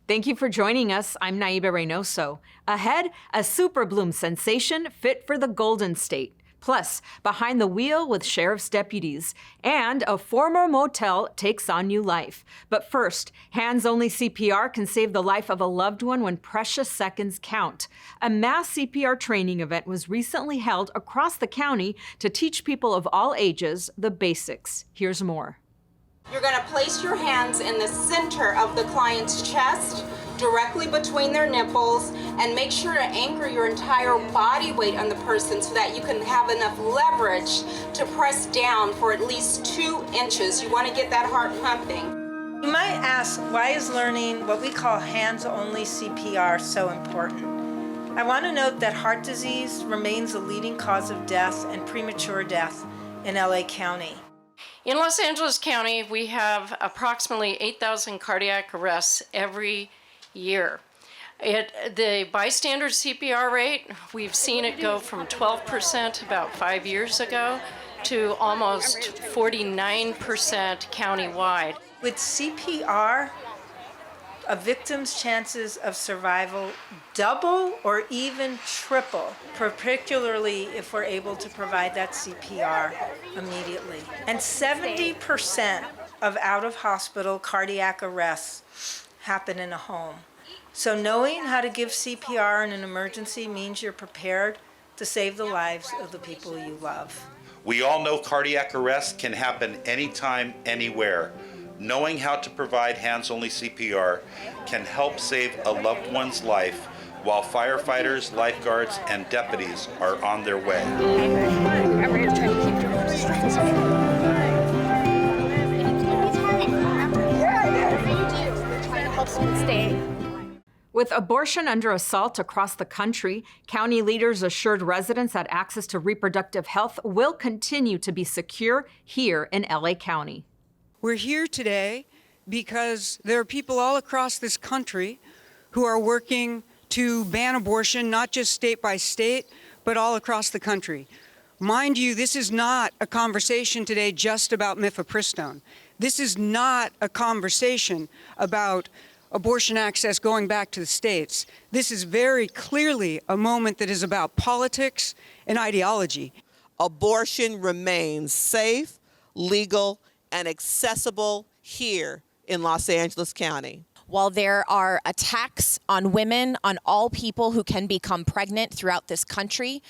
Thank you for joining us. I'm Naiba Reynoso. Ahead, a Superbloom sensation fit for the Golden State. Plus, behind the wheel with sheriff's deputies. And a former motel takes on new life. But first, hands-only CPR can save the life of a loved one when precious seconds count. A mass CPR training event was recently held across the county to teach people of all ages the basics. Here's more. You're going to place your hands in the center of the client's chest, directly between their nipples, and make sure to anchor your entire body weight on the person so that you can have enough leverage to press down for at least 2 inches. You want to get that heart pumping. You might ask, why is learning what we call hands-only CPR so important? I want to note that heart disease remains a leading cause of death and premature death in LA County. In Los Angeles County, we have approximately 8,000 cardiac arrests every year. The bystander CPR rate, we've seen it go from 12% about 5 years ago to almost 49% countywide. With CPR, a victim's chances of survival double or even triple, particularly if we're able to provide that CPR immediately. And 70% of out-of-hospital cardiac arrests happen in a home. So knowing how to give CPR in an emergency means you're prepared to save the lives of the people you love. We all know cardiac arrest can happen anytime, anywhere. Knowing how to provide hands-only CPR can help save a loved one's life while firefighters, lifeguards, and deputies are on their way. With abortion under assault across the country, county leaders assured residents that access to reproductive health will continue to be secure here in LA County. We're here today because there are people all across this country who are working to ban abortion, not just state by state, but all across the country. Mind you, this is not a conversation today just about mifepristone. This is not a conversation about abortion access going back to the states. This is very clearly a moment that is about politics and ideology. Abortion remains safe, legal, and accessible here in Los Angeles County. While there are attacks on women, on all people who can become pregnant throughout this country,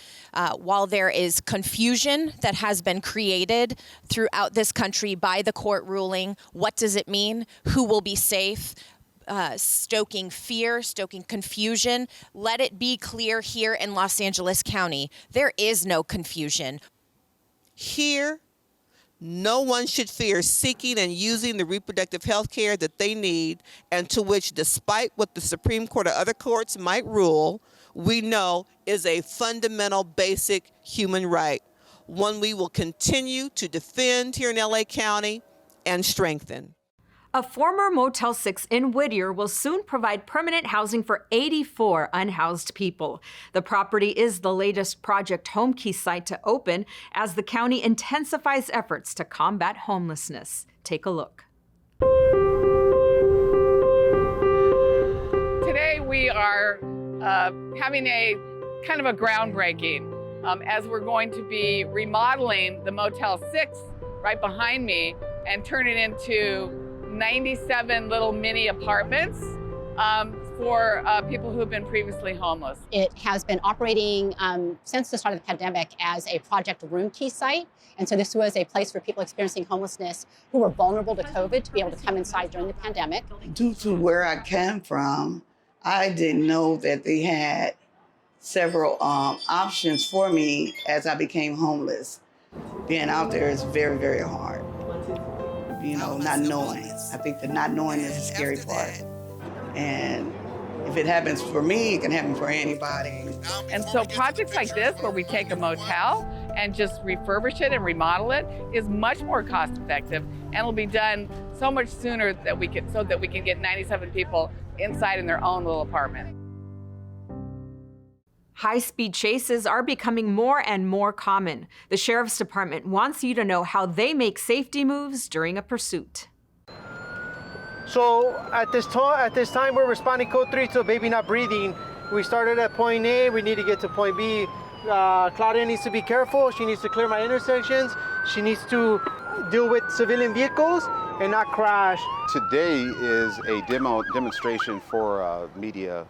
while there is confusion that has been created throughout this country by the court ruling, what does it mean? Who will be safe? Stoking fear, stoking confusion. Let it be clear here in Los Angeles County, there is no confusion. Here, no one should fear seeking and using the reproductive health care that they need and to which, despite what the Supreme Court or other courts might rule, we know is a fundamental, basic human right, one we will continue to defend here in LA County and strengthen. A former Motel 6 in Whittier will soon provide permanent housing for 84 unhoused people. The property is the latest Project Homekey site to open as the county intensifies efforts to combat homelessness. Take a look. Today we are having a kind of a groundbreaking as we're going to be remodeling the Motel 6 right behind me and turn it into 97 little mini apartments for people who have been previously homeless. It has been operating since the start of the pandemic as a Project Roomkey site. And so this was a place for people experiencing homelessness who were vulnerable to COVID to be able to come inside during the pandemic. Due to where I came from, I didn't know that they had several options for me as I became homeless. Being out there is very, very hard. You know, not knowing. I think the not knowing is the scary part. And if it happens for me, it can happen for anybody. And so projects like this, where we take a motel and just refurbish it and remodel it, is much more cost effective and it'll be done so much sooner so that we can get 97 people inside in their own little apartment. High-speed chases are becoming more and more common. The Sheriff's Department wants you to know how they make safety moves during a pursuit. So at this time, we're responding code 3 to a baby not breathing. We started at point A, we need to get to point B. Claudia needs to be careful. She needs to clear my intersections. She needs to deal with civilian vehicles and not crash. Today is a demonstration for media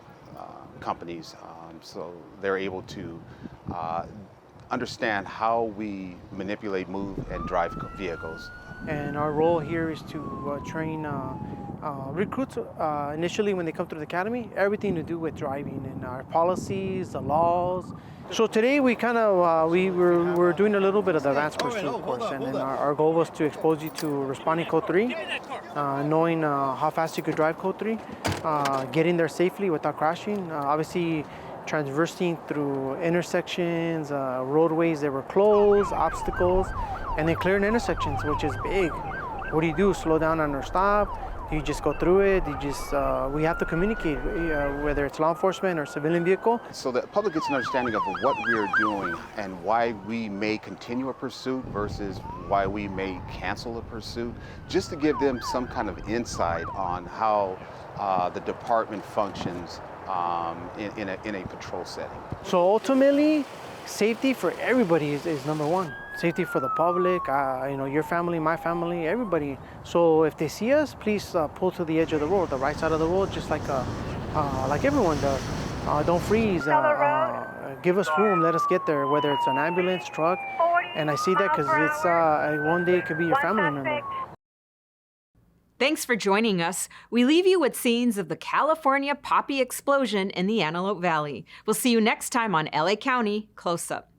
companies, so they're able to understand how we manipulate, move, and drive vehicles. And our role here is to train recruits initially when they come through the academy, everything to do with driving and our policies, the laws. So today we we're doing a little bit of the advanced pursuit course, and then our goal was to expose you to responding code 3, knowing how fast you could drive code 3, getting there safely without crashing, obviously traversing through intersections, roadways that were closed, obstacles, and then clearing intersections, which is big. What do you do? Slow down and or stop? Do you just go through it? We have to communicate, whether it's law enforcement or civilian vehicle. So the public gets an understanding of what we're doing and why we may continue a pursuit versus why we may cancel a pursuit, just to give them some kind of insight on how the department functions in a patrol setting. So ultimately, safety for everybody is number one. Safety for the public, your family, my family, everybody. So if they see us, please pull to the edge of the road, the right side of the road, just like everyone does. Don't freeze. Give us room. Let us get there, whether it's an ambulance, truck. And I see that because it's one day it could be your family member. Thanks for joining us. We leave you with scenes of the California poppy explosion in the Antelope Valley. We'll see you next time on LA County Close Up.